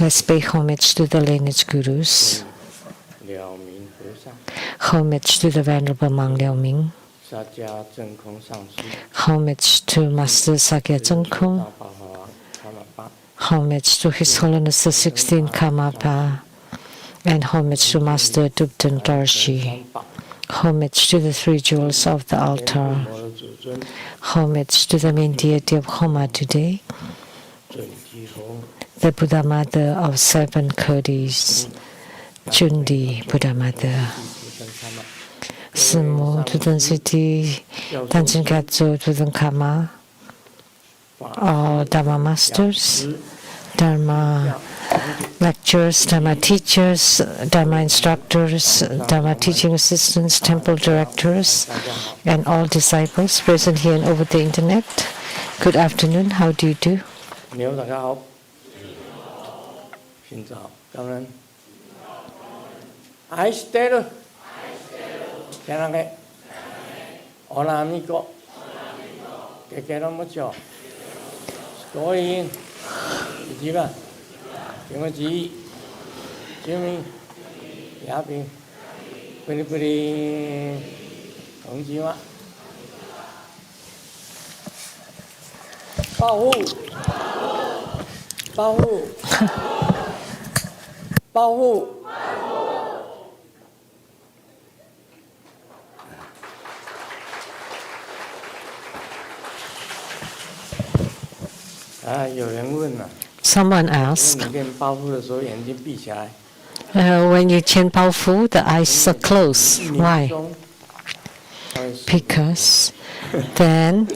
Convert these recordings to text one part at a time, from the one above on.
Let's pay homage to the lineage gurus. Homage to the Venerable Monk Liao Ming. Homage to Master Sakya Zhengkong. Homage to His Holiness the 16th Karmapa. And homage to Master Dubten Dorji. Homage to the three jewels of the altar. Homage to the main deity of Homa today, the Buddha Mother of 7 Kodis, Jundi Buddha Mother. Semu Tudan City, Tanjin Katsu Tudan Kama, all Dharma masters, Dharma lecturers, Dharma teachers, Dharma instructors, Dharma teaching assistants, temple directors, and all disciples present here and over the internet. Good afternoon. How do you do? Someone asked, when you chant Baofu, the eyes are closed. Why? Because then,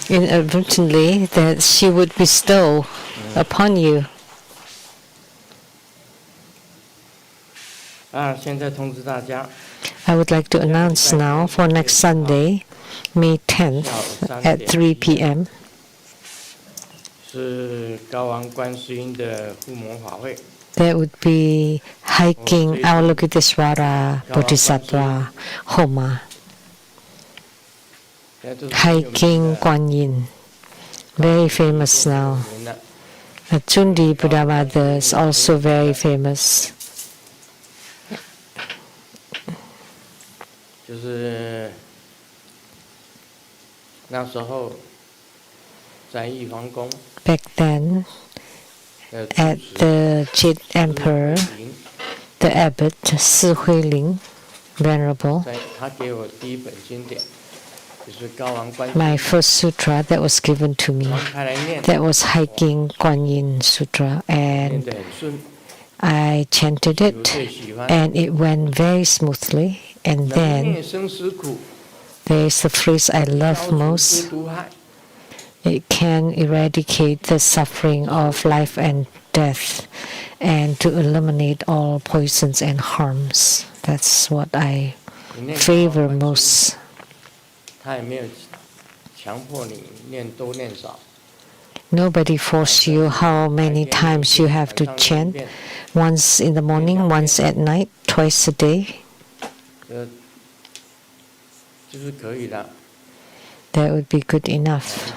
inadvertently, that she would bestow upon you. I would like to announce now for next Sunday, May 10th at 3 p.m. There would be hiking Avalokitesvara Bodhisattva Homa. Hiking Guan Yin, very famous now. Jundi Buddha Mother is also very famous. Back then, at the Jade Emperor, the abbot Si Huiling, Venerable, my first sutra that was given to me, that was Hiking Guan Yin Sutra, and I chanted it, and it went very smoothly. And then there is a phrase I love most. It can eradicate the suffering of life and death, and to eliminate all poisons and harms. That's what I favor most. Nobody forces you how many times you have to chant. Once in the morning, once at night, twice a day. That would be good enough.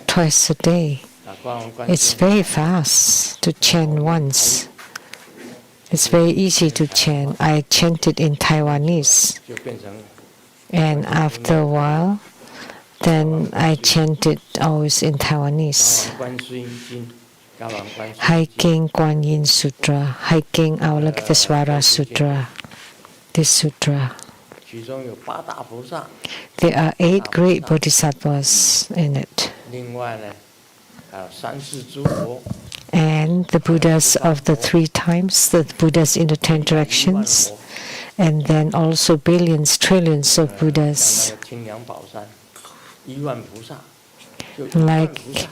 Twice a day. It's very fast to chant once. It's very easy to chant. I chanted in Taiwanese. And after a while, then I chanted always in Taiwanese. Hiking Guan Yin Sutra, hiking Avalokitesvara Sutra, this sutra. There are 8 great bodhisattvas in it. And the Buddhas of the 3 times, the Buddhas in the 10 directions, and then also billions, trillions of Buddhas. Like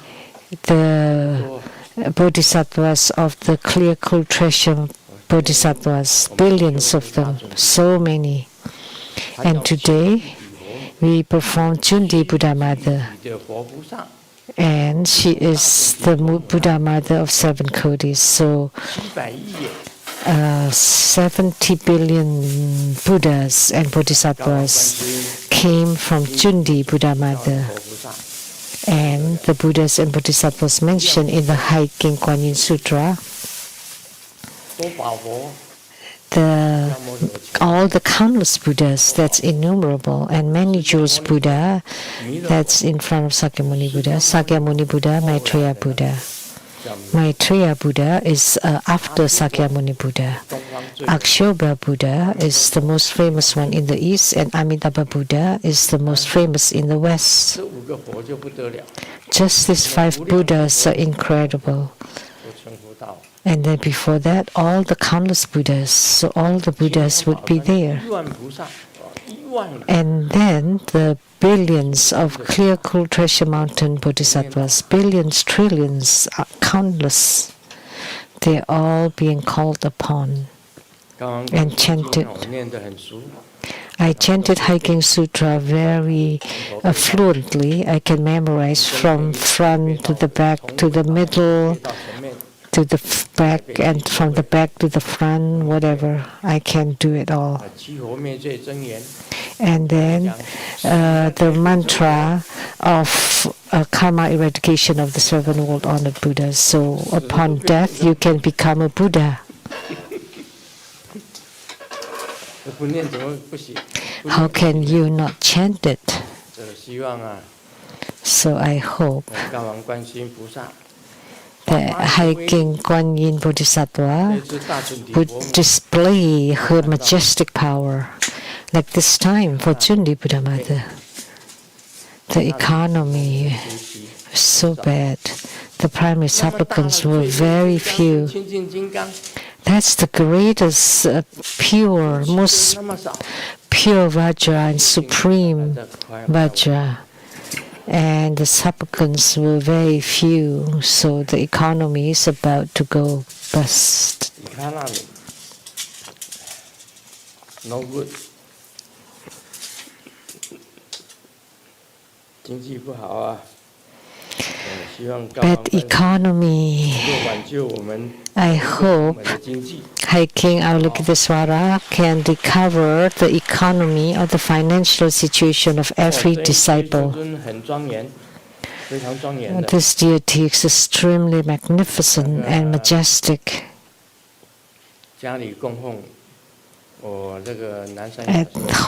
the bodhisattvas of the clear, cool treasure bodhisattvas, billions of them, so many. And today, we perform Jundi Buddha Mother. And she is the Buddha Mother of 7 Kodis. So 70 billion Buddhas and Bodhisattvas came from Jundi Buddha Mother. And then the Buddhas and Bodhisattvas mentioned in the Hiking Kuan Yin Sutra, all the countless Buddhas, that's innumerable, and many jewels Buddha, that's in front of Sakyamuni Buddha, Maitreya Buddha. Maitreya Buddha is after Sakyamuni Buddha. Akshobhya Buddha is the most famous one in the east, and Amitabha Buddha is the most famous in the west. Just these 5 Buddhas are incredible. And then before that, all the countless Buddhas, so all the Buddhas would be there. And then the billions of clear, cool treasure mountain bodhisattvas, billions, trillions, countless, they're all being called upon and chanted. I chanted Hiking Sutra very fluently. I can memorize from front to the back to the middle to the back, and from the back to the front, whatever. I can do it all. And then the mantra of karma eradication of the 7 world-honored Buddhas. So upon death, you can become a Buddha. How can you not chant it? So I hope that Hiking Kuan Yin Bodhisattva would display her majestic power, like this time for Jundi Buddha Mother. The economy was so bad. The primary supplicants were very few. That's the greatest, pure, most pure Vajra and supreme Vajra. And the supplicants were very few, so the economy is about to go bust. No good. Bad economy. I hope Hiking Avalokitesvara can recover the economy or the financial situation of every disciple. This deity is extremely magnificent and majestic. At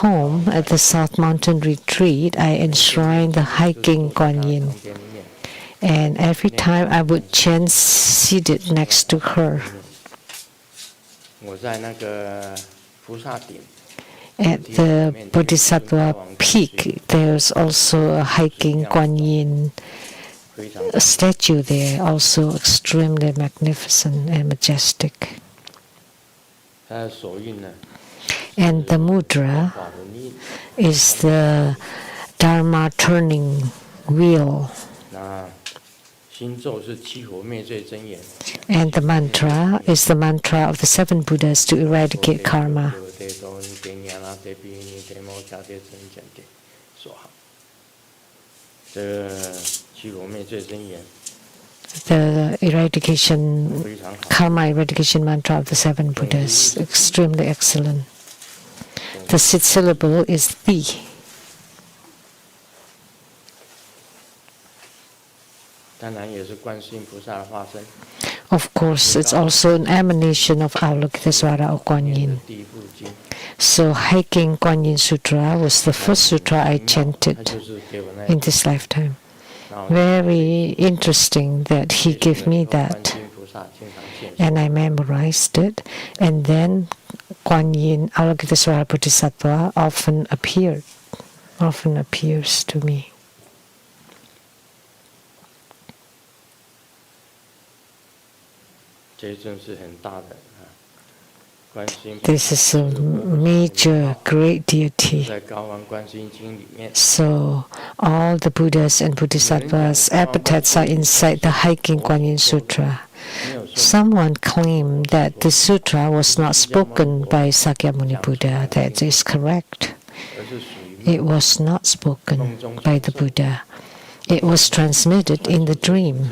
home, at the South Mountain Retreat, I enshrine the Hiking Kuan Yin. And every time I would chant seated next to her. At the Bodhisattva peak, there's also a Hiking Kuan Yin statue there, also extremely magnificent and majestic. And the mudra is the Dharma turning wheel. And the mantra is the mantra of the 7 Buddhas to eradicate karma. The eradication, karma eradication mantra of the 7 Buddhas, extremely excellent. The 6th syllable is the. Of course, it's also an emanation of Avalokitesvara or Kuan Yin. So Hiking Kuan Yin Sutra was the first sutra I chanted in this lifetime. Very interesting that he gave me that. And I memorized it. And then Kuan Yin, Avalokitesvara Bodhisattva often appears to me. This is a major, great deity. So all the Buddhas and Bodhisattvas' epithets are inside the Hiking Kuan Yin Sutra. Someone claimed that the sutra was not spoken by Sakyamuni Buddha. That is correct. It was not spoken by the Buddha. It was transmitted in the dream.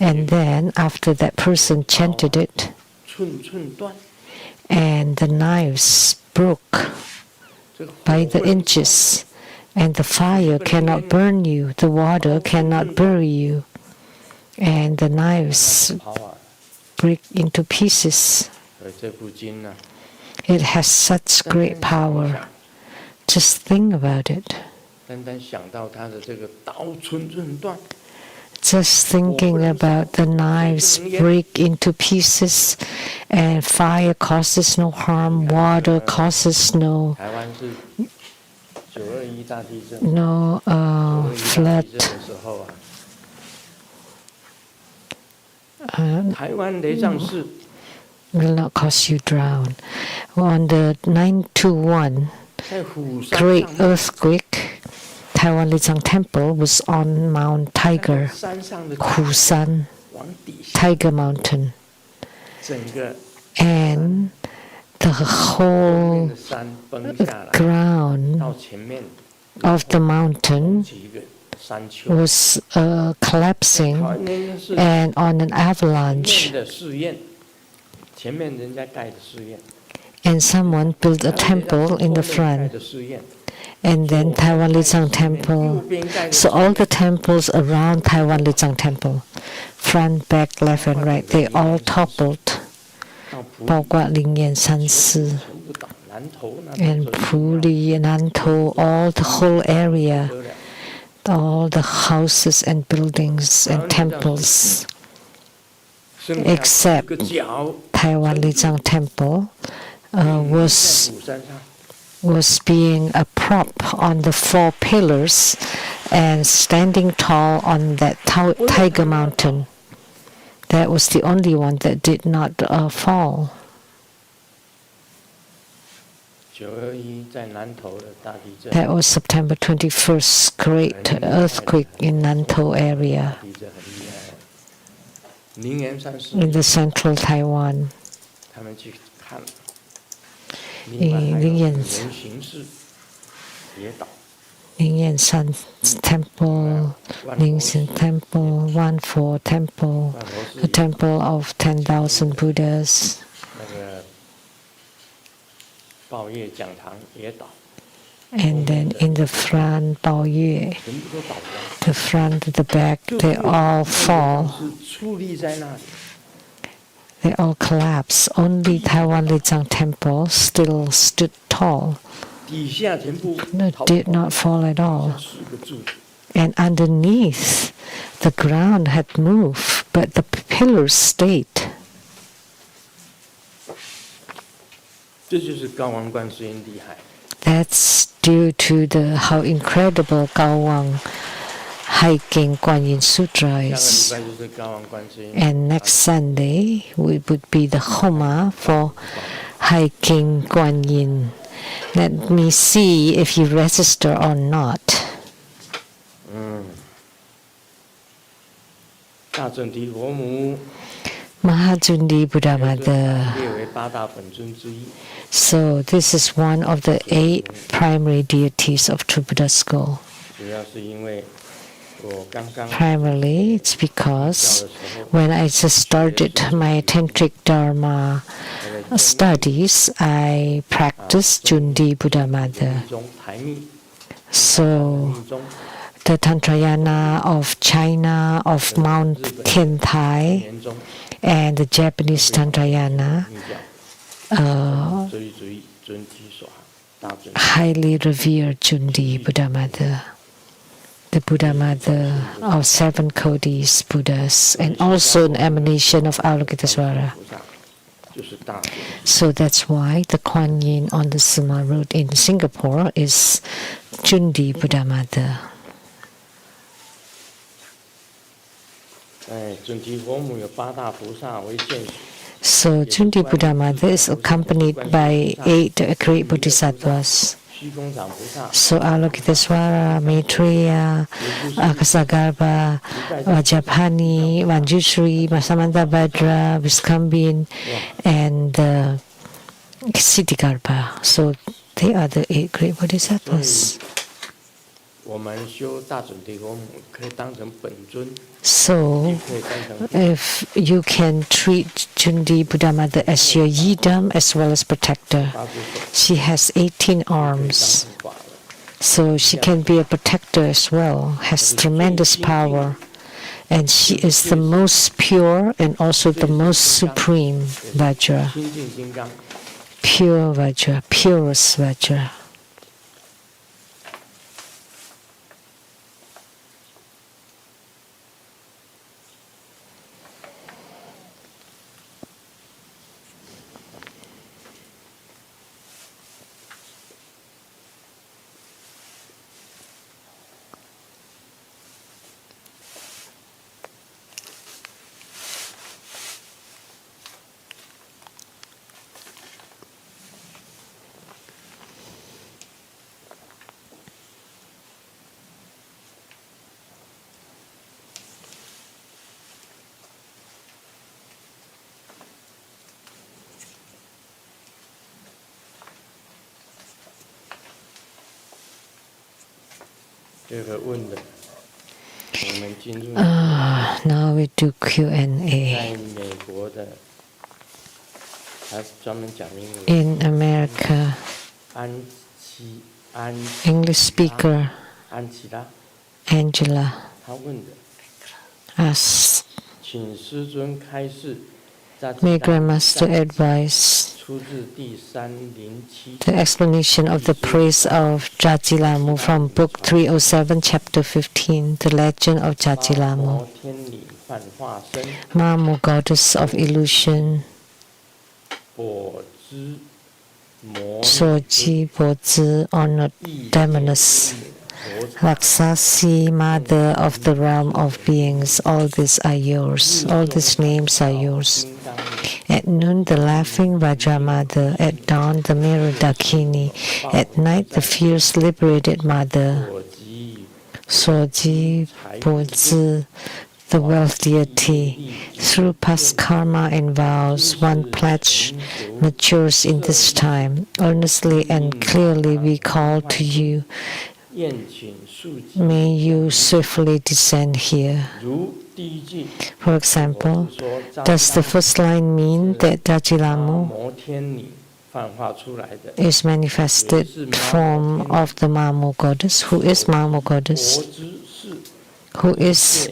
And then after that person chanted it, and the knives broke by the inches, And the fire cannot burn you, the water cannot bury you, and the knives break into pieces. It has such great power. Just think about it. Just thinking about the knives break into pieces, and fire causes no harm, water causes no flood. Will not cause you drown. On the 921 great earthquake, Taiwan Lizang Temple was on Mount Tiger, Kusan, Tiger Mountain. And the whole ground of the mountain was collapsing and on an avalanche. And someone built a temple in the front. And then Taiwan Lizang Temple. So all the temples around Taiwan Lizang Temple, front, back, left, and right, they all toppled. 包括灵岩山寺 and Puli, Nantou, all the whole area, all the houses and buildings and temples, except Taiwan Lizang Temple was being a prop on the 4 pillars and standing tall on that Tiger Mountain. That was the only one that did not fall. That was September 21st, great earthquake in Nantou area in the central Taiwan. Lingyan Temple, Ningxin Temple, Wanfo Temple, the Temple of 10,000 Buddhas. And then in the front, Baoyue, the front, the back, they all fall. They all collapse. Only Taiwan Lizang Temple still stood tall. It did not fall at all. And underneath, the ground had moved, but the pillars stayed. That's due to how incredible Gawang hiking Guanyin Sutra is. And next Sunday, we would be the Homa for hiking Guanyin. Let me see if you register or not. Mahajundi Buddha Mother. So this is one of the 8 primary deities of True Buddha School. Primarily, it's because when I just started my Tantric Dharma studies, I practiced Jundi Buddha Mother. So the Tantrayana of China, of Mount Kentai, and the Japanese Tantrayana highly revere Jundi Buddha Mother, the Buddha Mother of 7 Kodis Buddhas, and also an emanation of Avalokitesvara. So that's why the Kuan Yin on the Sima Road in Singapore is Jundi Buddha Mother. So Jundi Buddha Mother is accompanied by 8 great bodhisattvas. So Avalokitesvara, Maitreya, Akasagarbha, Vajapani, Manjushri, Masamanthabhadra, Viskhambin, and Siddhigarbha. So they are the 8 great bodhisattvas. So, if you can treat Jundi Buddha Mother as your yidam as well as protector, she has 18 arms. So she can be a protector as well, has tremendous power. And she is the most pure and also the most supreme Vajra. Pure Vajra, purest Vajra. Now we do Q&A. In America, English speaker Angela asks, may Grandmaster advise the explanation of the praise of Jajilamu from Book 307, Chapter 15, The Legend of Jajilamu. Mamu, goddess of illusion, Soji Bozi, honored demoness, Raksasi, mother of the realm of beings, all these are yours, all these names are yours. At noon, the laughing Vajra mother, at dawn, the mirror Dakini, at night, the fierce liberated mother, Soji Bozi, the wealth deity. Through past karma and vows, one pledge matures in this time. Earnestly and clearly we call to you. May you swiftly descend here. For example, does the first line mean that Jajilamu is manifested form of the Mamu goddess? Who is Mamu goddess? Who is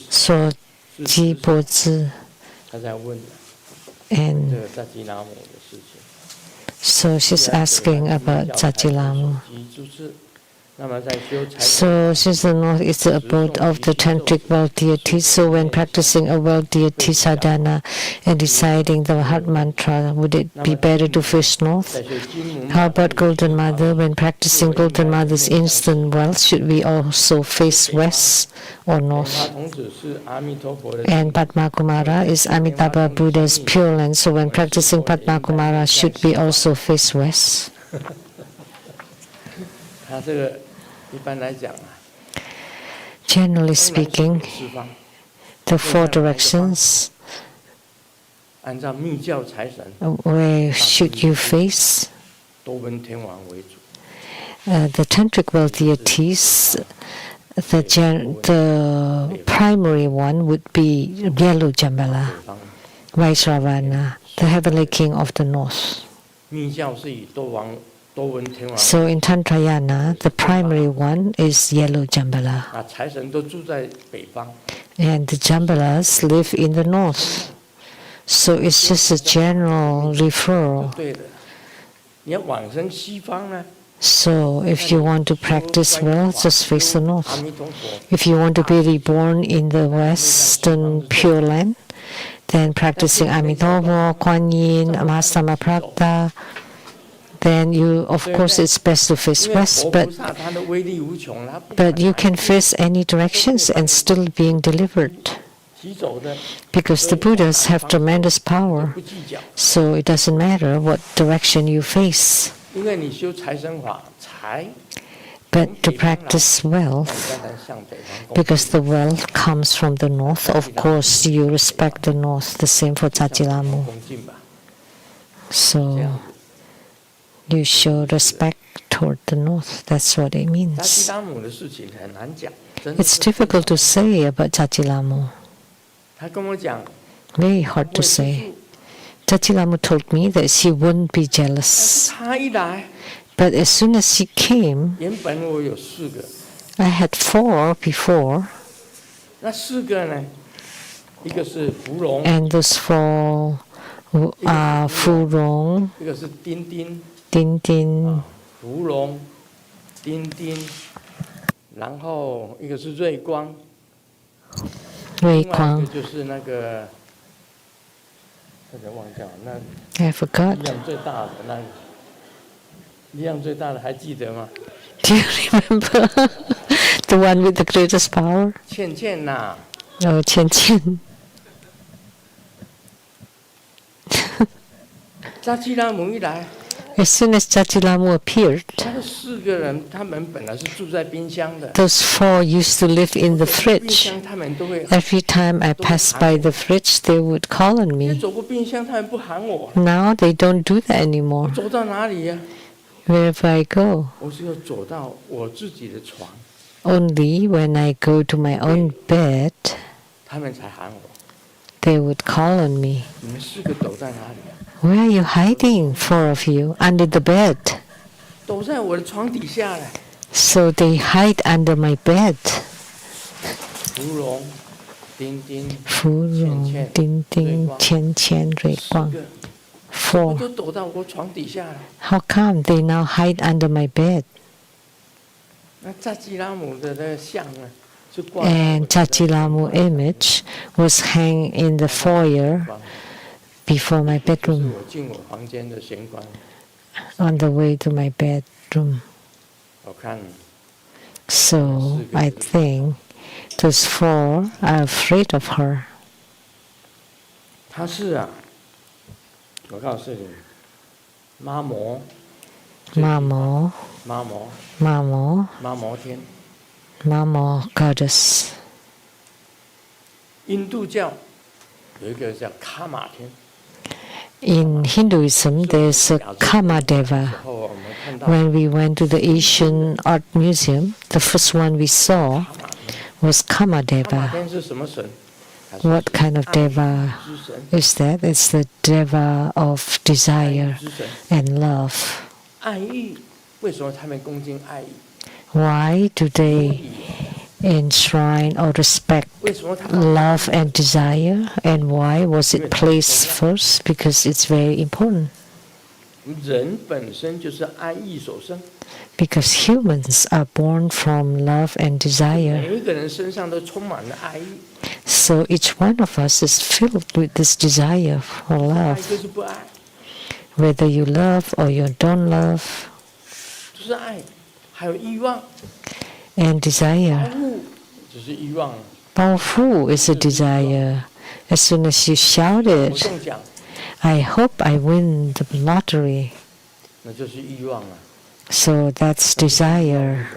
Soji Bozi? And so she's asking about Jajilamu. So since the north is the abode of the tantric world deity, so when practicing a world deity sadhana and deciding the heart mantra, would it be better to face north? How about Golden Mother? When practicing Golden Mother's instant wealth, should we also face west or north? And Padma Kumara is Amitabha Buddha's Pure Land, so when practicing Padma Kumara, should we also face west? Generally speaking, the four directions, where should you face? The tantric world deities, the primary one would be Yellow Jambala, Vaisravana, the heavenly king of the north. So in Tantrayana, the primary one is Yellow Jambala. And the Jambalas live in the north. So it's just a general referral. So if you want to practice well, just face the north. If you want to be reborn in the Western Pure Land, then practicing Amitabha, Kuan Yin, Mahasamaprapta, then you, of course, it's best to face west, but you can face any directions and still being delivered. Because the Buddhas have tremendous power, so it doesn't matter what direction you face. But to practice wealth, because the wealth comes from the north, of course you respect the north, the same for Jajilamu. So you show respect toward the north. That's what it means. It's difficult to say about Jajilamu. Very hard to say. Jajilamu told me that she wouldn't be jealous. But But as soon as he came, 原本我有4个， I had 4 before, 那4个呢，一个是芙蓉， and those 4 are Fu Rong, 一个是丁丁， Din Din, 芙蓉，丁丁，然后一个是瑞光， Wei 另外一 Guang. 个就是那个，差点忘掉，那 I forgot. 力量最大的那个，力量最大的还记得吗？ Do you remember the one with the greatest power? 倩倩呐， Oh, Qian Qian. 扎基拉姆一来， As soon as Jajilamu appeared, 那4个人他们本来是住在冰箱的， those 4 used to live in the 冰 fridge. 箱他们都会， Every time I passed by the fridge, they would call on 一 me. 走过冰箱他们不喊我， Now they don't do that anymore. 走到哪里呀？ Wherever I go, 我只有走到我自己的床， only when I go to my own bed, 他们才喊我。 they would call on me. 你们4个躲在哪里啊？ Where are you hiding, 4 of you? Under the bed. 躲在我的床底下嘞。 So they hide under my bed. 芙蓉、丁丁、 Fu Rong, Din Din, Qian Qian, Rui 4 Guang. 个，我 4. 都躲到我床底下了。 How come they now hide under my bed? 那扎基拉姆的那个像呢，就挂在我 And 的 Jajilamu image was hanging in the foyer 房 before my 就是 bedroom, 我进我房间的玄关。 on the way to my bedroom. 我看 So I think those 4 are afraid of her. 他是啊，我告诉你，妈魔， Mamo, 妈魔， Mamo, 妈魔天。 Mamo goddess. 印度教有一个叫卡玛天。 In Hinduism, there's a Kamadeva. 然后我们看到 When we went to the Asian Art Museum, the first one we saw was 卡玛 Kamadeva. 天是什么神？他说 What 是 kind of 爱 deva 之神， is that? It's the deva of 爱 desire 之神， and love. 爱意。为什么他们恭敬爱意？ Why do they enshrine or respect 为什么他们 love and desire? And why was it placed first? Because it's very important. 人本身就是爱意所生， Because humans are born from love and desire. 每一个人身上都充满了爱意。 So each one of us is filled with this desire for 爱 love. 就是不爱， Whether you love or you don't love, 就是爱，还有欲望， and desire. 就是欲望。 Powerful is a desire. As soon as you shout 我 it, 中奖， I hope I win the lottery. 那就是欲望啊。 So that's desire,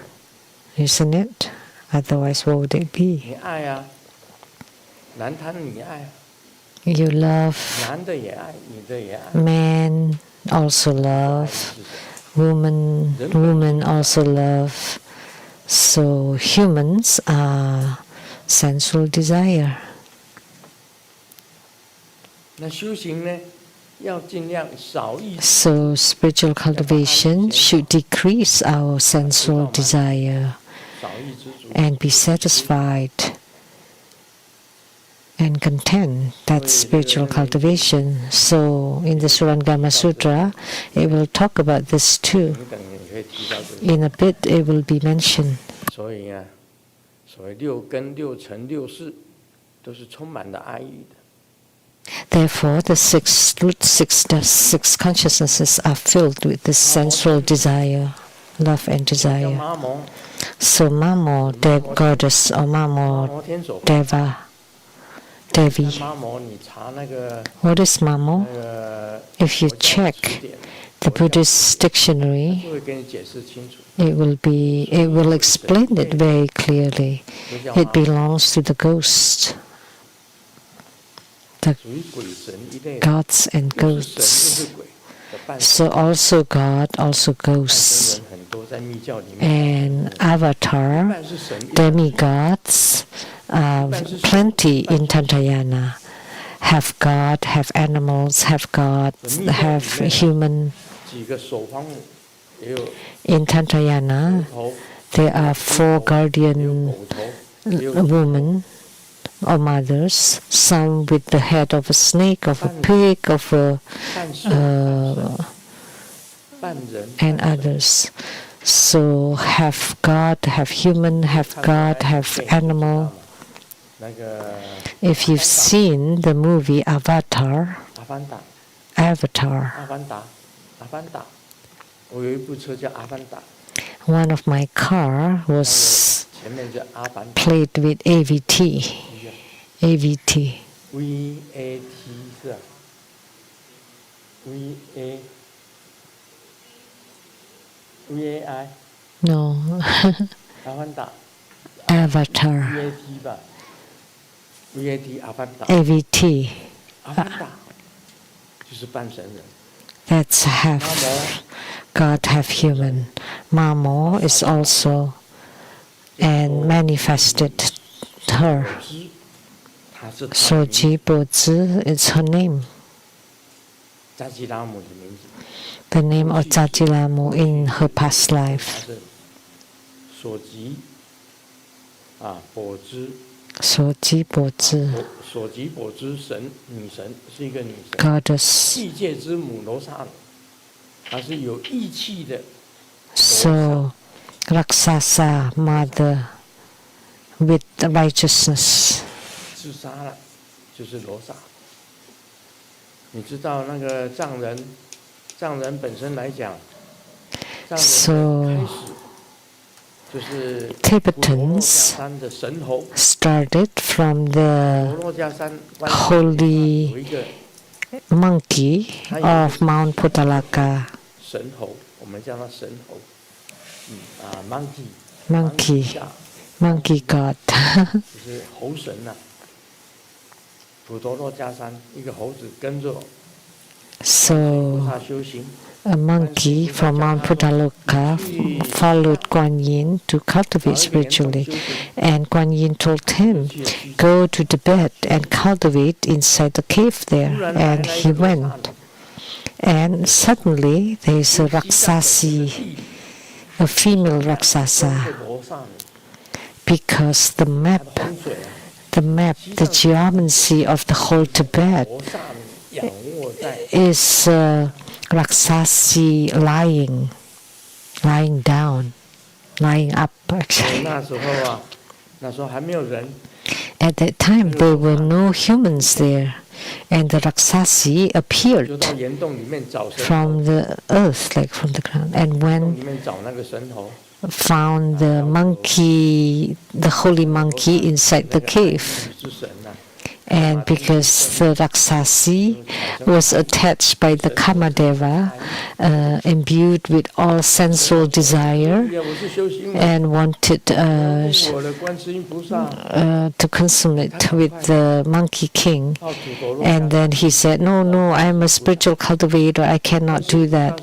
isn't it? Otherwise, what would it be? 你爱啊，男贪女爱， You love, 男的也爱，女的也爱。 man also love, 是什么 woman also love. So humans are sensual desire. 那修行呢，要尽量少意识， So spiritual cultivation should decrease our sensual desire 少意知足。 and be satisfied and content. That's spiritual cultivation. So in the Surangama Sutra, it will talk about this too. 等等也可以提到这个。 In a bit, it will be mentioned. 所以啊，所谓6根、6尘、6识，都是充满了爱意的。 Therefore, the six consciousnesses are filled with this sensual desire, love and 叫 desire. 妈魔， So Mamo, goddess, or 妈 Mamo, 魔天所。 Deva, 看 Devi. 妈魔，你查那个 What is Mamo? 那个 If you 佛教的 check 词典， the Buddhist dictionary, 就会给你解释清楚。 it will explain it very clearly. 就叫 It 妈魔， belongs to the ghost, the 属于鬼神一类的。 gods and 又是神又 ghosts. 是鬼的伴 So also God, also 拜神 ghosts, 人很多，在密教里面。 and avatar, 半是神， demigods, plenty in Tantayana. Have God, have animals, have gods, have human. 几个守方母， In Tantayana, there are 4 guardian women or mothers, some with the head of a snake, of a pig, of a and others. So have God, have human, have God, have animal. If you've seen the movie Avatar, one of my car was played with AVT. AVT. No. Avatar. AVT. That's half God, half human. Mamo is also and manifested her. Soji Bozi is her name. The name of Zajilamu in her past life. Soji Bozi. Goddess. So, Raksasa, mother with righteousness. So, Tibetans started from the holy monkey of Mount Putalaka. Monkey god. So, a monkey from Mount Putalaka followed Guan Yin to cultivate spiritually. And Guan Yin told him, go to Tibet and cultivate inside the cave there. And he went. And suddenly there is a Raksasi, a female Raksasa, because the geomancy of the whole Tibet is Raksasi lying down, lying up actually. At that time there were no humans there, and the Raksasi appeared from the earth, like from the ground, and when found the monkey, the holy monkey inside the cave. And because the Raksasi was attached by the Kamadeva, imbued with all sensual desire, and wanted to consume it with the monkey king. And then he said, no, I am a spiritual cultivator, I cannot do that.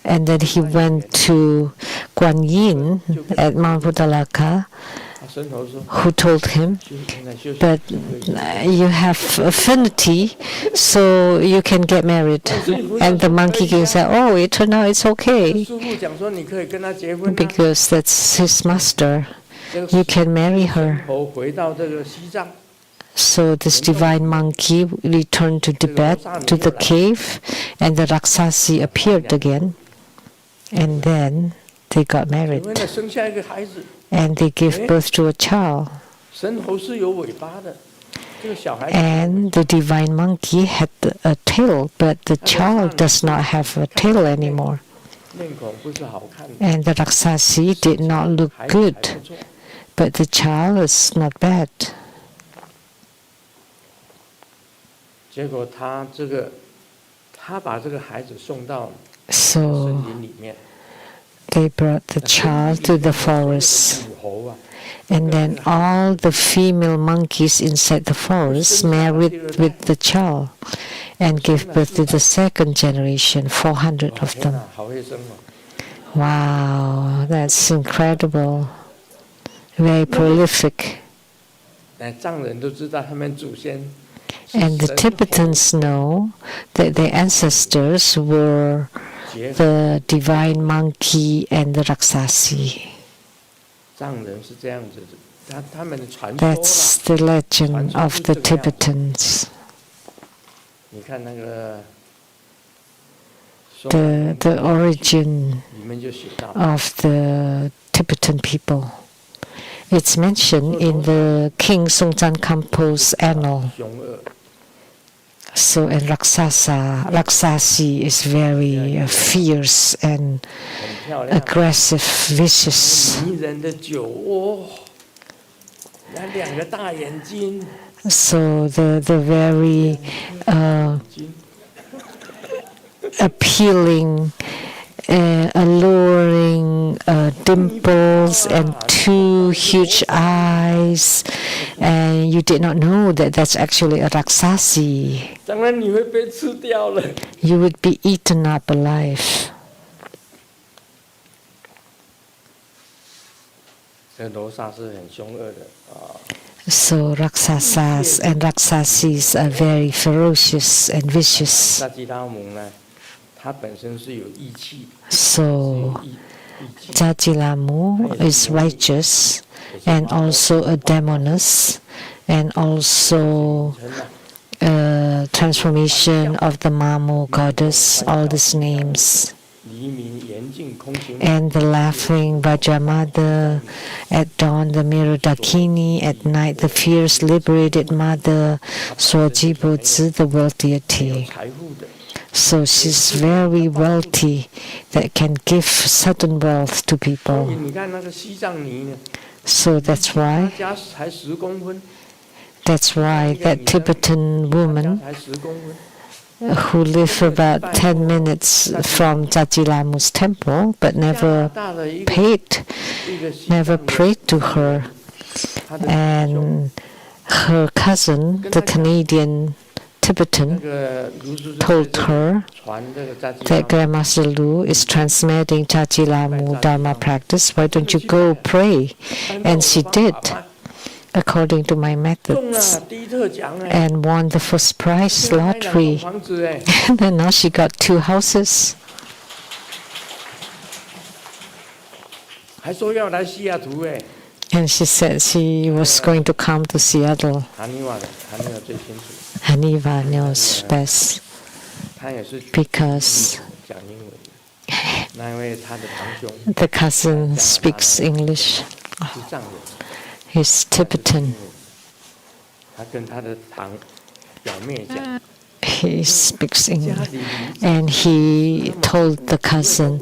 And then he went to Guan Yin at Mount Putalaka, who told him, but you have affinity, so you can get married. And the monkey king said, oh, it turned out it's okay, because that's his master. You can marry her. So this divine monkey returned to Tibet, to the cave, and the Raksasi appeared again. And then they got married. And they gave birth to a child. And the divine monkey had a tail, but the child does not have a tail anymore. And the Raksasi did not look good, but the child is not bad. So they brought the child to the forest, and then all the female monkeys inside the forest married with the child and gave birth to the second generation, 400 of them. Wow, that's incredible. Very prolific. And the Tibetans know that their ancestors were the divine monkey and the Raksasi. 藏人是这样子的，他们的传说 That's the legend of the Tibetans. 你看那个 The origin 里面就写到 of the Tibetan people. It's mentioned in the King Songtsan Kampo's annal. 凶恶， So, and Raksasi is very fierce and 很漂亮， aggressive, vicious. 迷人的酒窝，那两个大眼睛， So the very 睛 appealing, alluring dimples and two huge eyes, and you did not know that that's actually a Raksasi. 当然你会被吃掉了。 You would be eaten up alive. 这罗刹是很凶恶的啊。 So Raksasas and Raksasis are very ferocious and vicious. 萨基拉姆呢，他本身是有义气的， So Jajilamu is righteous and also a demoness and also transformation of the Mamu goddess, all these names. 黎明严禁空行， And the laughing Vajramada, at dawn the Mirudakini, at night the fierce liberated mother, Swajibodzi, the wealth deity. 财富的， So she's very wealthy that can give sudden wealth to 所 people. 以你看那个西藏尼呢， So that's 他 why 家才10公分， that Tibetan 他家 woman 才10公分， who live about 10 minutes from Jajilamu's temple but 加拿 never 大的一个 paid, 西藏 never 尼 prayed to her. 他的师兄 And her cousin, the Canadian 那 Tibetan, 个卢叔叔 told her 传这个扎基 that 拉姆 Grandmaster Lu is transmitting Jajilamu Dharma practice. Why don't you go pray? And she did, according to my 中 methods, 了第一特奖哎， and won the first prize 买2栋 lottery. 房子哎， And then now she got 2 houses. 还说要来西雅图哎， And she said she was going to come to Seattle. 韩尼瓦最清楚， Haniva knows best 他也是 because 讲英文的，那因为他的堂兄 the cousin speaks English. 是藏人， He's Tibetan. 他跟他的表妹讲， He speaks 家 English. 里离 And he told the cousin,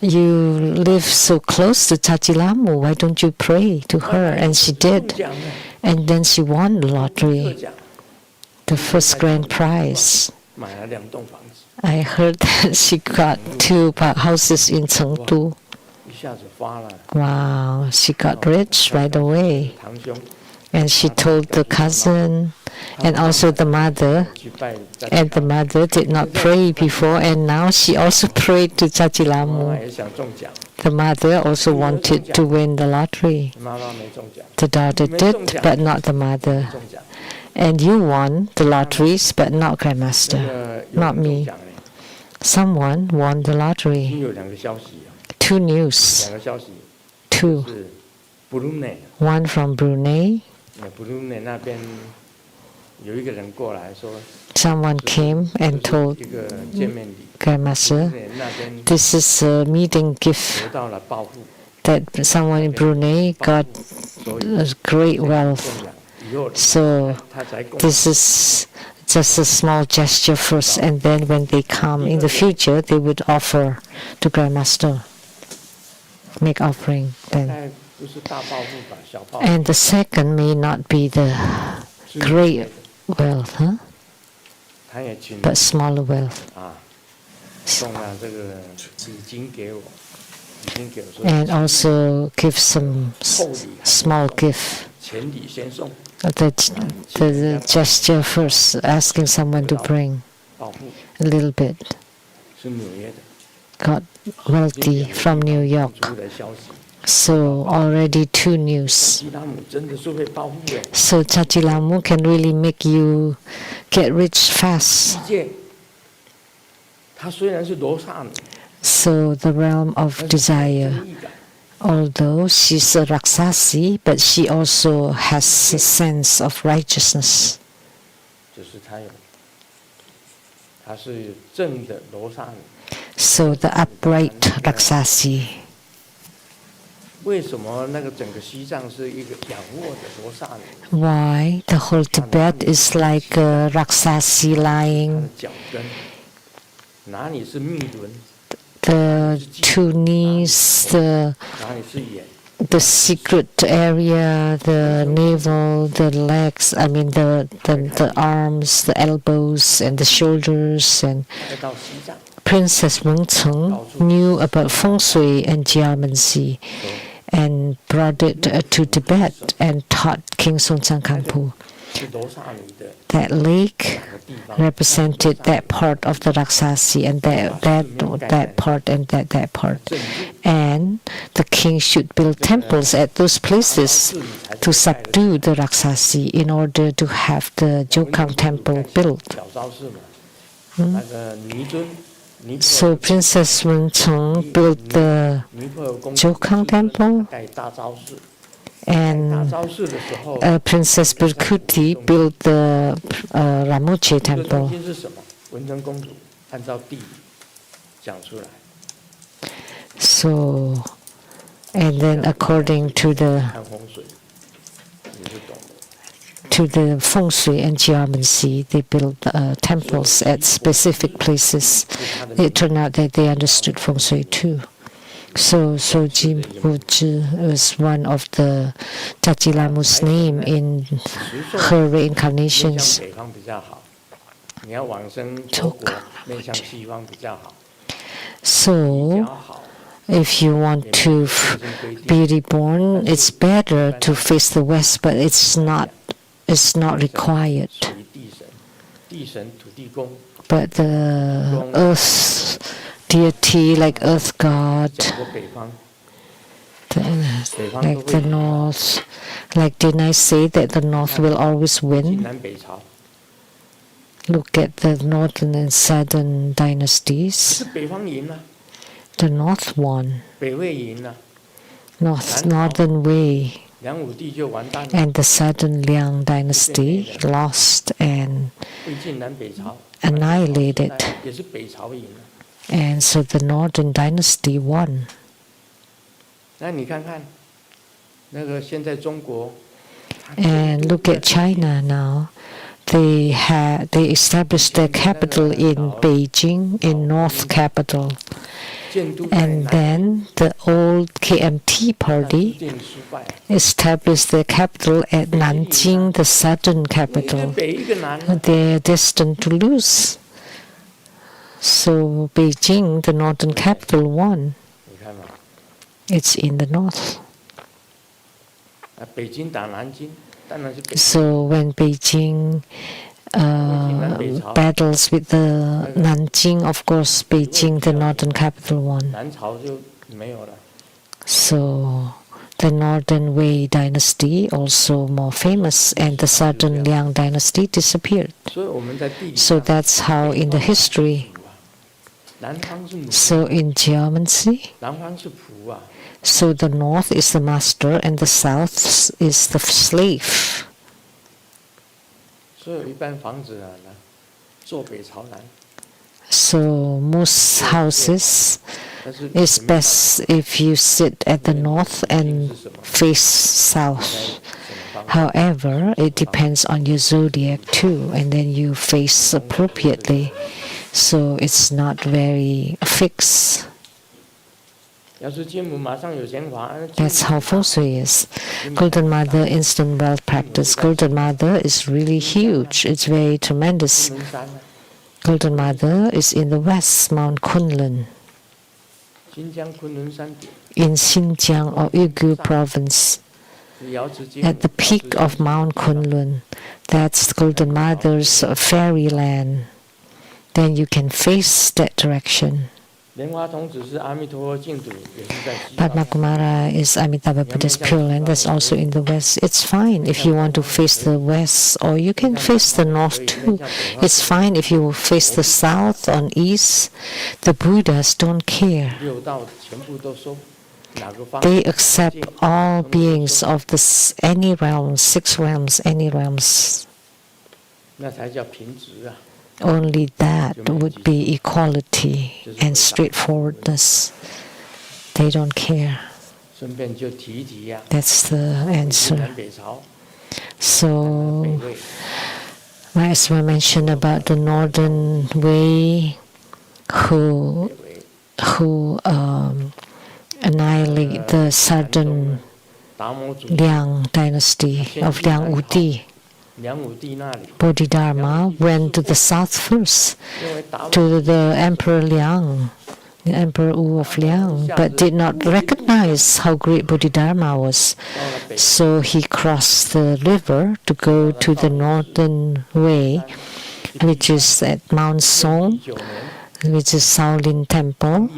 you live so close to Tajilamu, why don't you pray to her? And she 中 did. 奖了， And then she won the 特 lottery, 奖， the first grand prize. 买了2栋房子， I heard that she got 2 houses in Chengdu. 一下子发了， Wow, she got rich right away. 堂兄 And she told the cousin and also the mother, 去拜扎基 and the mother did not pray before, and now she also prayed to 妈妈 Jajilamu. 也想中奖， The mother also wanted to win the lottery. 妈妈没中奖， The daughter did, but not the mother. 中奖， And you won the lotteries, but not 那 Grandmaster. 个有 Not 人中 me. 奖嘞， Someone won the 已经 lottery. 有2个消息啊， 2 news. 2个消息， 2. 是布鲁内， One from Brunei. 布鲁内那边有一个人过来说， Someone came and 这 told 是一个见面礼，布鲁 Grandmaster, 内那边 this is a meeting gift 得到了报复， that someone in Brunei got 所以 great wealth. 中奖以后 So 他才供 this is just a small gesture first, and then when they come in the future, they would offer to Grandmaster, make offering 大 then. 概不是大报复吧，小报复。 And the second may not be the great wealth, huh? 他也请 But smaller wealth. 啊，送了这个礼金给我，礼金给我说 And also give some 厚礼， small gift. 前礼先送， The gesture first, asking someone to bring 报复 a little bit. 是纽约的 Got wealthy from New York. 出的消息。 So already 2 news. 基拉姆真的是会报复的， So Chachilamu can really make you get rich fast. 世界。他虽然是罗刹女， So the realm of desire, although she's a Raksasi, but she also has a sense of righteousness. 就是她是正的罗刹女。 So the upright Raksasi. 为什么那个整个西藏是一个仰卧的罗刹女？ Why the whole Tibet is like a Raksasi 她 lying? 的脚跟哪里是密轮？ The two knees, 哪里是眼？ the secret area, the navel, the legs, I mean the arms, the elbows, and the shoulders. And 再到西藏， Princess Mengcheng knew about feng shui and geomancy and brought it to Tibet and taught King Songtsen Kangpo. 是罗刹女的 That lake 两个地方。 represented that part of the Raksasi and that part and that part. And the king should build temples at those places to subdue the Raksasi in order to have the Jokang temple built. 小昭寺嘛，那个尼尊。 So Princess Mengcheng built the Jokang temple, 盖大昭寺。 and 大昭寺的时候， Princess Birkuti built the Ramoche 这个中 temple. 心是什么？文成公主按照地理讲出来。 So, and then according to the 看风水，你是懂的。 to the feng shui and geomancy, they built temples at specific places. It turned out that they understood feng shui too. So Soji Buzhi was one of the Tachilamu's name in her 向 reincarnations. 北方比较好，你要往生佛国，面向西方比较好。 So, 比较好， if you want to be reborn, it's better to face the west, but it's not required. 属于地神，地神土地公。 But the earth deity, like earth god, 讲过北方， like the north, like didn't I say that the north will always 晋 win? 南北朝， Look at the northern and southern 是 dynasties. 北方赢了， The north won, 北魏赢了， northern Wei, 梁武帝就完蛋了。 and the southern Liang dynasty lost and 魏晋南北朝 annihilated, 也是北朝赢了。 and so the northern dynasty won. 那你看看，那个现在中国， And look at China now. They established their capital in Beijing, in North capital. 建都在 And 南 then the old KMT 但是 party 建失败， established their capital at Nanjing, the southern 一个 capital. 北一个南， They're destined to lose. So Beijing, the northern capital, won. 你看嘛， It's in the north. 北京打南京，当然是北。 So when Beijing battles with the Nanjing, of course, Beijing, the northern capital, won. 南朝就没有了。 So the northern Wei dynasty, also more famous, and the southern Liang dynasty disappeared. 所以我们在地理 So 上， that's how in the history. 南方是母， So in geomancy, 南方是仆啊。 so the north is the master and the south is the slave. 所以一般房子啊，坐北朝南， So most houses, 但是 it's best if you sit at the north and face south. 什么方 However, it depends on your zodiac too, and then you face appropriately. So it's not very fixed. 要是金母马上有钱花， That's how feng shui is. Golden Mother instant wealth practice. Golden Mother is really huge. It's very tremendous. 金门山啊， Golden Mother is in the west, Mount Kunlun, 新疆昆仑山顶 in Xinjiang or Uyghur province. 是瑶池金 At the peak of Mount Kunlun, that's Golden Mother's fairyland. Then you can face that direction. Padma Kumara is Amitabha Buddha's Pure Land. That's also in the west. It's fine if you want to face the west, or you can face the north too. It's fine if you face the south or east. The Buddhas don't care. They accept all beings of any realms, 6 realms, any realms. Only that would be equality and straightforwardness. They don't care. That's the answer. So, as I mentioned about the northern way, who annihilate the southern Liang dynasty of Liang Wuti. Bodhidharma went to the south first, to the Emperor Liang, the Emperor Wu of Liang, but did not recognize how great Bodhidharma was. So he crossed the river to go to the northern way, which is at Mount Song, which is Shaolin Temple.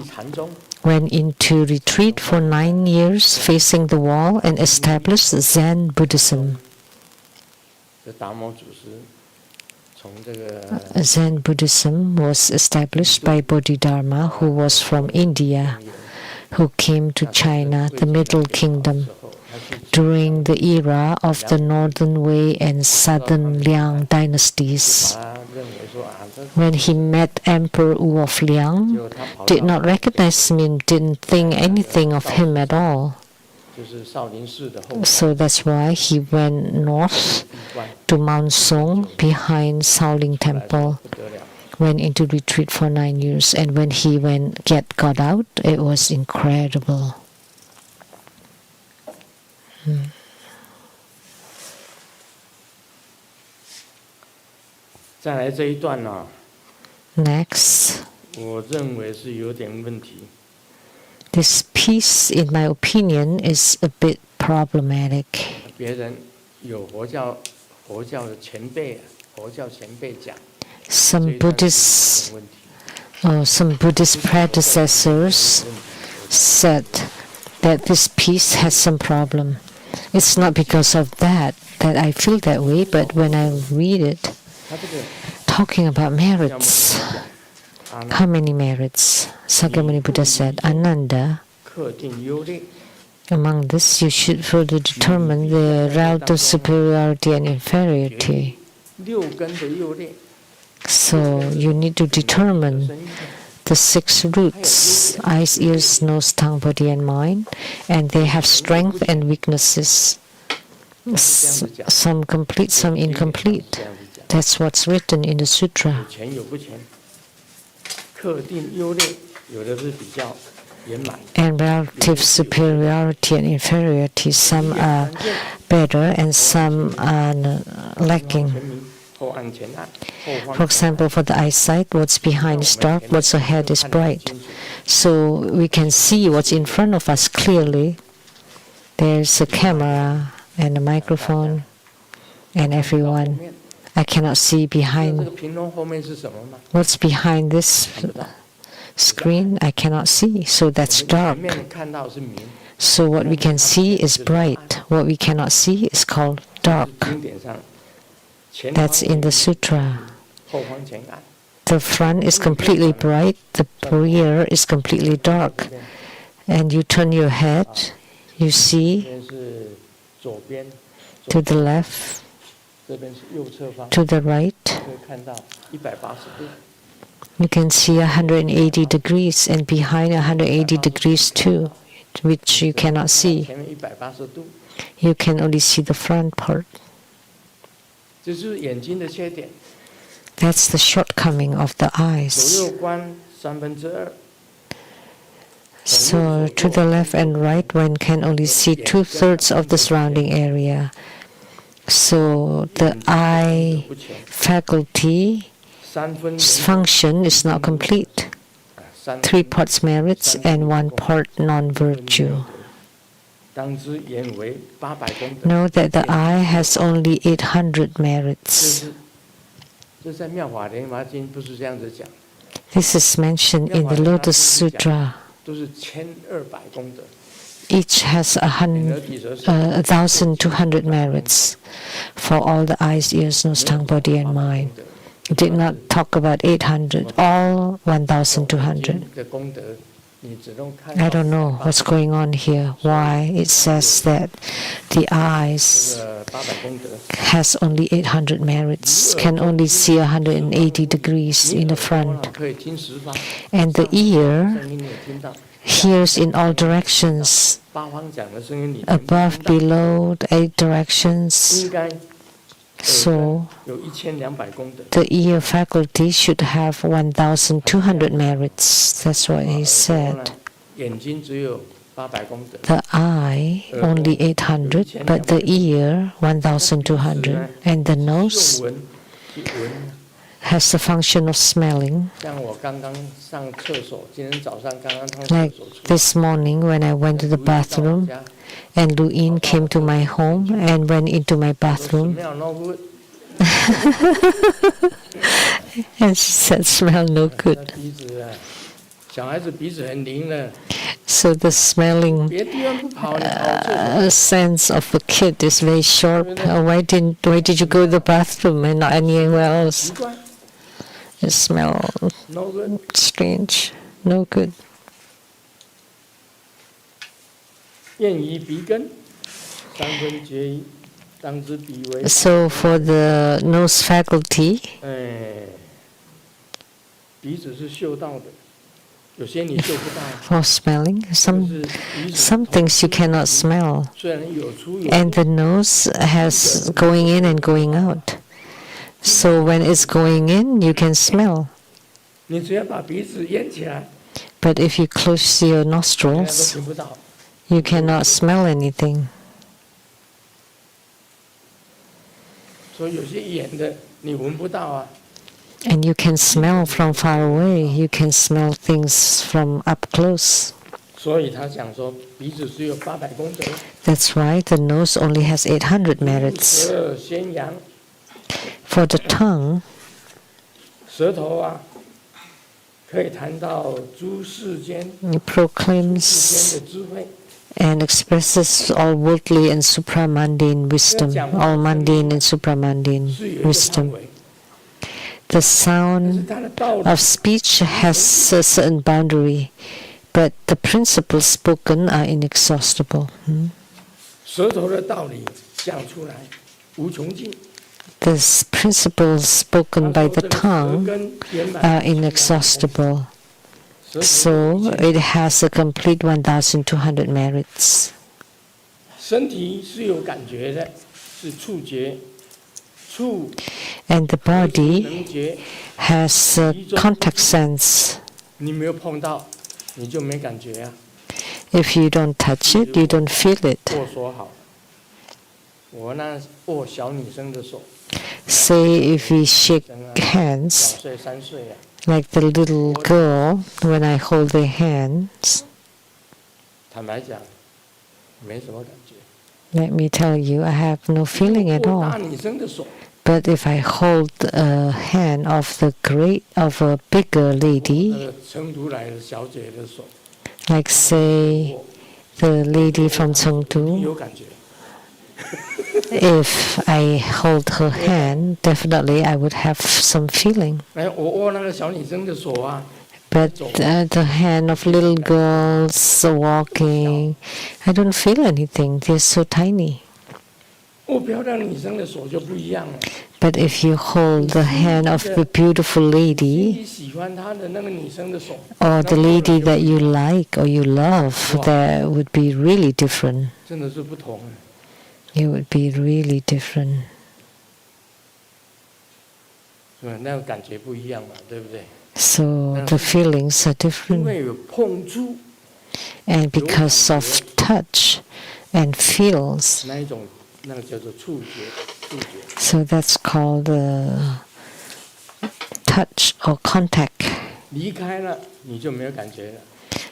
Went into retreat for 9 years, facing the wall, and established Zen Buddhism. Zen Buddhism was established by Bodhidharma, who was from India, who came to China, the Middle Kingdom, during the era of the Northern Wei and Southern Liang dynasties. When he met Emperor Wu of Liang, did not recognize him, didn't think anything of him at all. So that's why he went north to Mount Song behind Shaolin Temple, went into retreat for 9 years, and when he got out, it was incredible. Next, this piece, in my opinion, is a bit problematic. Some Buddhist predecessors said that this piece has some problem. It's not because of that I feel that way, but when I read it, talking about merits, how many merits? Sakyamuni Buddha said, Ananda, among this you should further determine the relative superiority and inferiority. So you need to determine the 6 roots, eyes, ears, nose, tongue, body, and mind, and they have strength and weaknesses. Some complete, some incomplete. That's what's written in the sutra. And relative superiority and inferiority, some are better and some are lacking. For example, for the eyesight, what's behind is dark, what's ahead is bright. So we can see what's in front of us clearly. There's a camera and a microphone and everyone. I cannot see behind. What's behind this screen? I cannot see. So that's dark. So what we can see is bright. What we cannot see is called dark. That's in the sutra. The front is completely bright. The rear is completely dark. And you turn your head, you see to the left, to the right, you can see 180 degrees, and behind 180 degrees too, which you cannot see. You can only see the front part. That's the shortcoming of the eyes. So to the left and right, one can only see 2/3 of the surrounding area. So the eye faculty function is not complete. 3 parts merits and 1 part non-virtue. Know that the eye has only 800 merits. This is mentioned in the Lotus Sutra. Each has 1,200 merits for all the eyes, ears, nose, tongue, body, and mind. It did not talk about 800, all 1,200. I don't know what's going on here, why it says that the eyes has only 800 merits, can only see 180 degrees in the front. And the ear hears in all directions, above, below, the 8 directions. So the ear faculty should have 1,200 merits. That's what he said. The eye, only 800, but the ear, 1,200. And the nose has the function of smelling. Like this morning when I went to the bathroom, and Lu Yin came to my home and went into my bathroom. And she said, smell no good. So the smelling sense of a kid is very sharp. Why did you go to the bathroom and not anywhere else? It smells strange, no good. So for the nose faculty, for smelling, some things you cannot smell. And the nose has going in and going out. So when it's going in, you can smell. But if you close your nostrils, you cannot smell anything. And you can smell from far away. You can smell things from up close. That's why the nose only has 800 merits. For the tongue, it proclaims and expresses all worldly and supramundane wisdom, all mundane and supramundane wisdom. The sound of speech has a certain boundary, but the principles spoken are inexhaustible. The principles spoken by the tongue are inexhaustible. So it has a complete 1,200 merits. And the body has a contact sense. If you don't touch it, you don't feel it. Say if we shake hands, like the little girl, when I hold their hands, let me tell you, I have no feeling at all. But if I hold a hand of a bigger lady, like say the lady from Chengdu, if I hold her hand, definitely I would have some feeling. But the hand of little girls walking, I don't feel anything. They're so tiny. But if you hold the hand of the beautiful lady, or the lady that you like or you love, that would be really different. It would be really different. So the feelings are different. And because of touch and feels, so that's called touch or contact.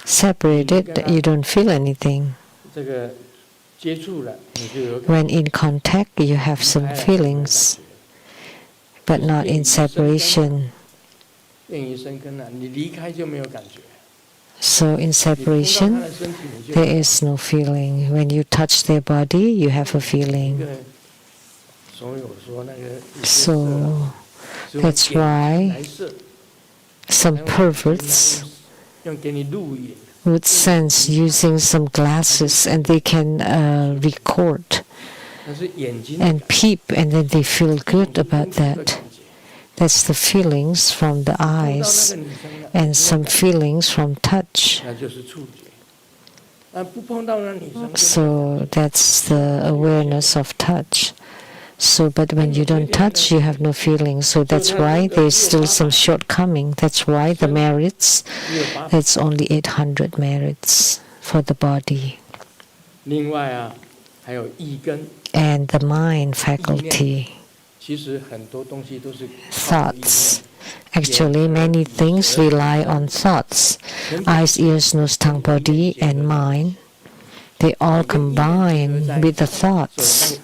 Separated, you don't feel anything. When in contact, you have some feelings, but not in separation. So in separation, there is no feeling. When you touch their body, you have a feeling. So that's why some perverts would sense using some glasses and they can record and peep, and then they feel good about that. That's the feelings from the eyes and some feelings from touch. So that's the awareness of touch. So, but when you don't touch, you have no feeling. So that's why there's still some shortcoming. That's why the merits, it's only 800 merits for the body. And the mind faculty, thoughts. Actually, many things rely on thoughts. Eyes, ears, nose, tongue, body, and mind. They all combine with the thoughts.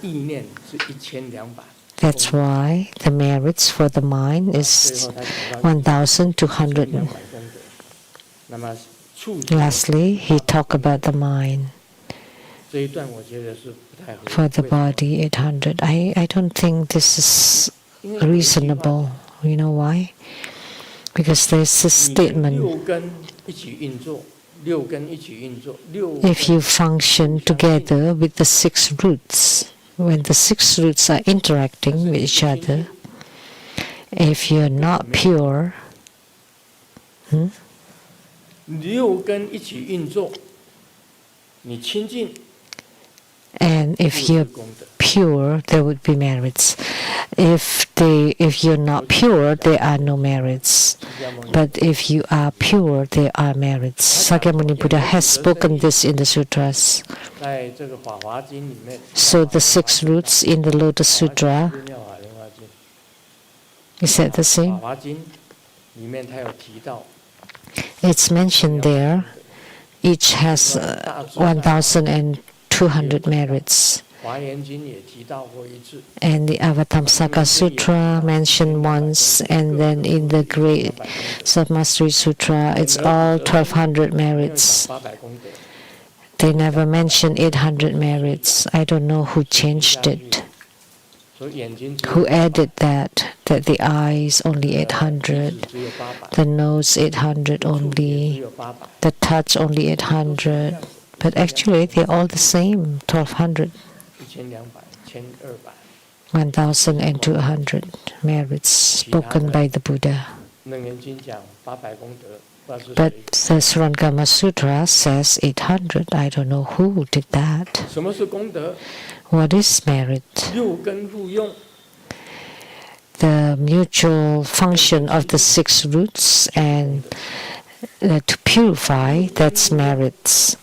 That's why the merits for the mind is 1,200. Lastly, he talked about the mind. For the body, 800. I don't think this is reasonable. You know why? Because there's a statement. If you function together with the 6 roots, when the 6 roots are interacting with each other, if you're not pure, and if you're pure, there would be merits. If you're not pure, there are no merits. But if you are pure, there are merits. Sakyamuni Buddha has spoken this in the sutras. So the 6 roots in the Lotus Sutra, is that the same? It's mentioned there. Each has 1,200 merits. And the Avatamsaka Sutra mentioned once, and then in the Great Self-Mastery Sutra, it's all 1,200 merits. They never mentioned 800 merits. I don't know who changed it. Who added that the eyes only 800, the nose 800 only, the touch only 800. But actually, they're all the same, 1,200. 1,200 merits spoken by the Buddha. But the Surangama Sutra says 800. I don't know who did that. What is merit? The mutual function of the 6 roots and to purify, that's merits.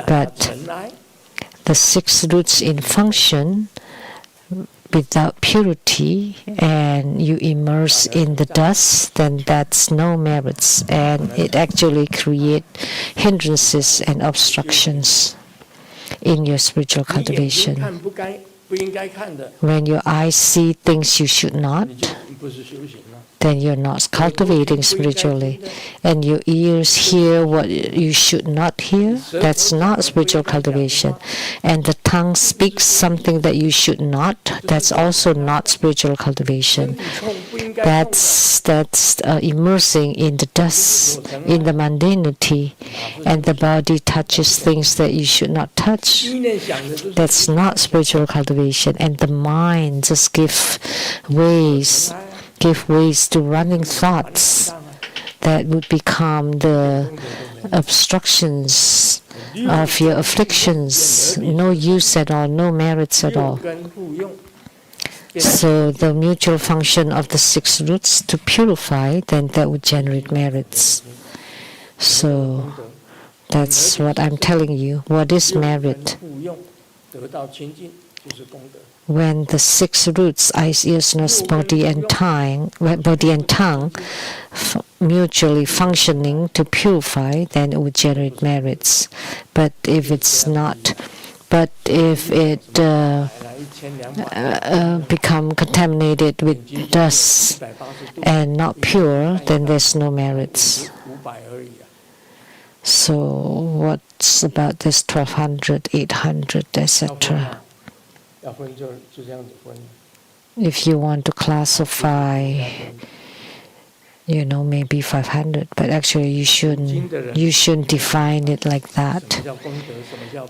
But the 6 roots in function without purity and you immerse in the dust, then that's no merits, and it actually creates hindrances and obstructions in your spiritual cultivation. When your eyes see things you should not, then you're not cultivating spiritually. And your ears hear what you should not hear, that's not spiritual cultivation. And the tongue speaks something that you should not, that's also not spiritual cultivation. That's immersing in the dust, in the mundanity, and the body touches things that you should not touch. That's not spiritual cultivation. And the mind just give ways to running thoughts that would become the obstructions of your afflictions. No use at all, no merits at all. So the mutual function of the 6 roots to purify, then that would generate merits. So that's what I'm telling you. What is merit? When the 6 roots, eyes, ears, nose, body, and tongue, mutually functioning to purify, then it would generate merits. But if it's not But if it become contaminated with dust and not pure, then there's no merits. So what's about this 1200, 800, etc.? If you want to classify, maybe 500, but actually you shouldn't define it like that.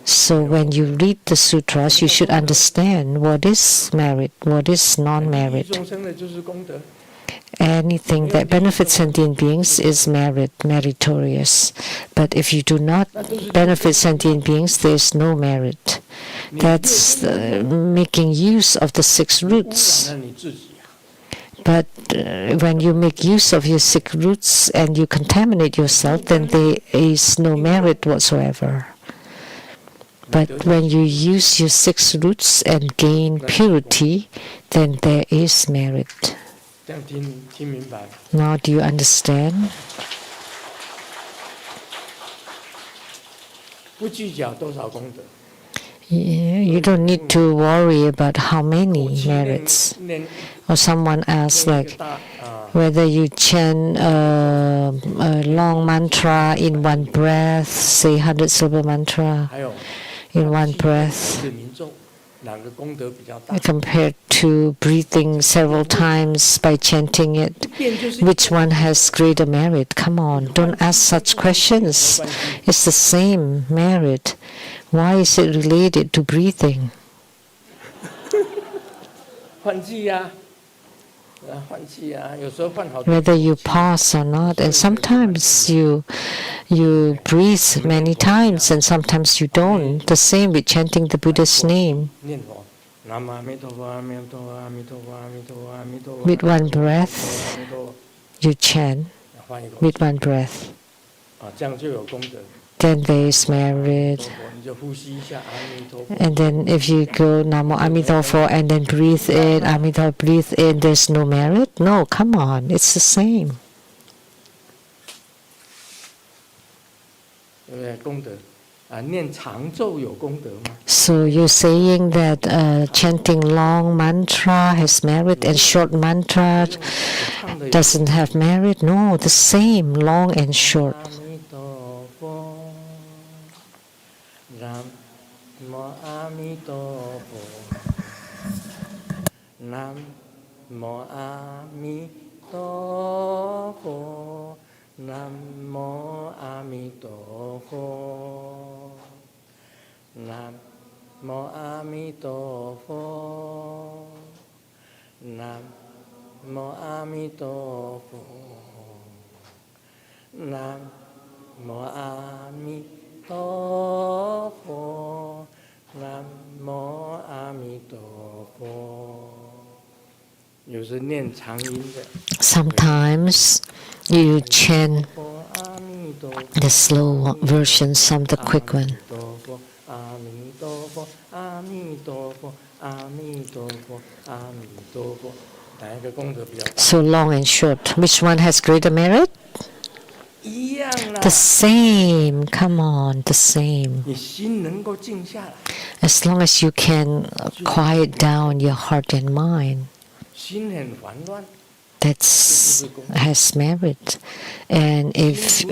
So when you read the sutras, you should understand what is merit, what is non-merit. Anything that benefits sentient beings is meritorious. But if you do not benefit sentient beings, there is no merit. That's making use of the 6 roots. But when you make use of your 6 roots and you contaminate yourself, then there is no merit whatsoever. But when you use your 6 roots and gain purity, then there is merit. Now do you understand? You don't need to worry about how many merits. Or someone asks, whether you chant a long mantra in one breath, say 100 syllable mantra in one breath, compared to breathing several times by chanting it, which one has greater merit? Come on, don't ask such questions. It's the same merit. Why is it related to breathing? Whether you pause or not, and sometimes you breathe many times and sometimes you don't. The same with chanting the Buddha's name. With one breath, you chant with one breath. Then there is merit. And then if you go Namo Ammitofo and then breathe in, Ammitofo, breathe in, there's no merit? No, come on, it's the same. So you're saying that chanting long mantra has merit and short mantra doesn't have merit? No, the same, long and short. Namo Ammitofo. Namo Ammitofo. Namo Ammitofo. Namo Ammitofo. Namo Ammitofo. Namo Ammitofo. Namo Ammitofo. Sometimes you chant the slow version, some the quick one. So long and short. Which one has greater merit? The same. Come on, the same. As long as you can quiet down your heart and mind, that has merit. And if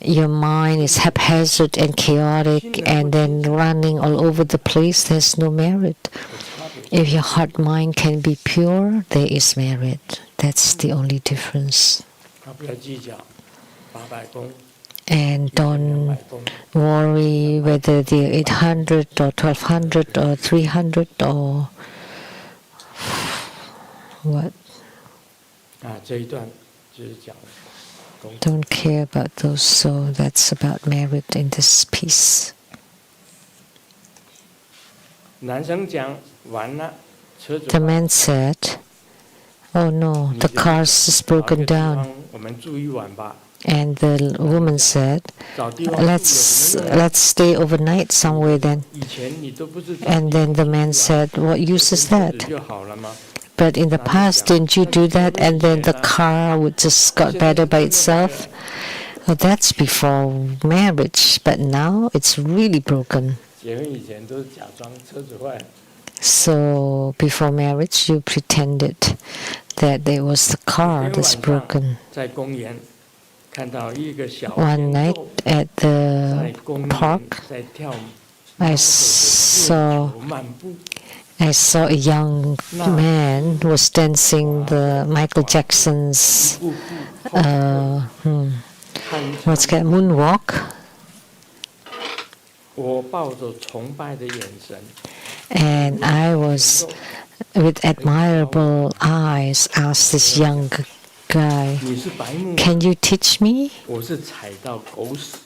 your mind is haphazard and chaotic and then running all over the place, there's no merit. If your heart mind can be pure, there is merit. That's the only difference. And don't worry whether they're 800 or 1200 or 300 or what. Don't care about those, so that's about merit in this piece. The man said, oh no, the car is broken down. And the woman said, let's stay overnight somewhere then. And then the man said, what use is that? But in the past, didn't you do that? And then the car would just got better by itself? Well, that's before marriage, but now it's really broken. 结婚以前都是假装车子坏了。 So before marriage, you pretended that it was the car that's broken. 在公园看到一个小 One night at the park, 在跳 I saw a young man was dancing the Michael Jackson's what's that, moonwalk. 我抱着崇拜的眼神 And I was, with admirable eyes, asked this young guy, 你是白目 "Can you teach me? 我是踩到狗屎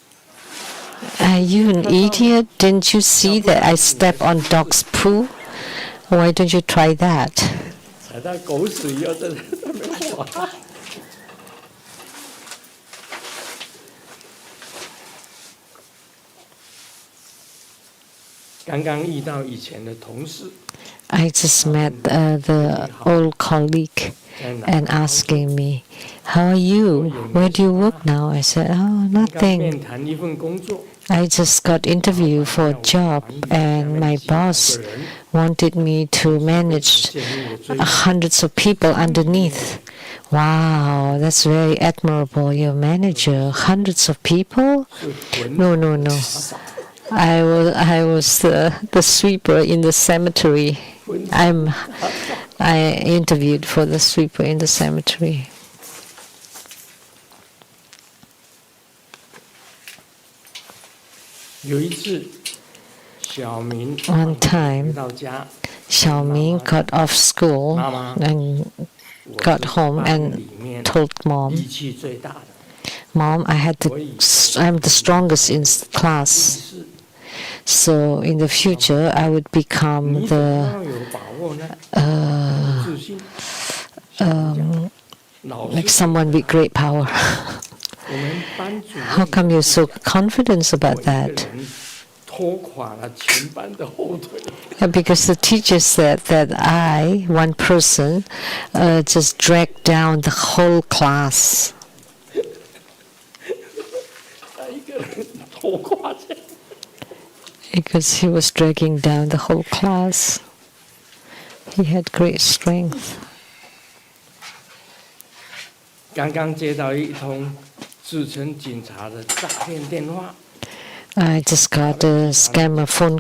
Are you an idiot? Didn't you see that I step on dog's poo? Why don't you try that?" 踩到狗屎以后在上面滑 刚刚遇到以前的同事 I just met the old colleague and asking me, "How are you? Where do you work now?" I said, "Oh, 刚 nothing. 面谈一份工作 I just got interviewed for a job and my boss wanted me to manage hundreds of people underneath." Wow, that's very admirable. Your manager, hundreds of people? No. I was the sweeper in the cemetery. I interviewed for the sweeper in the cemetery. 有一次，小明 One time, 到家， Xiaoming got off school and got home and told mom, 力气最大的， "Mom, I'm the strongest in class. So in the future, I would become 你怎么 the 样有把握呢？自信，老 like 师， someone with great power." 我们班主 How come you're so confident 我 about 一个 that? 人拖垮了全班的后腿。 Because the teacher said that I, one person, just dragged down the whole class. 他一个人拖垮这。 Because he was dragging down the whole class. He had great strength. 刚刚接到一通自称警察的诈骗电话。 I just got a scammer phone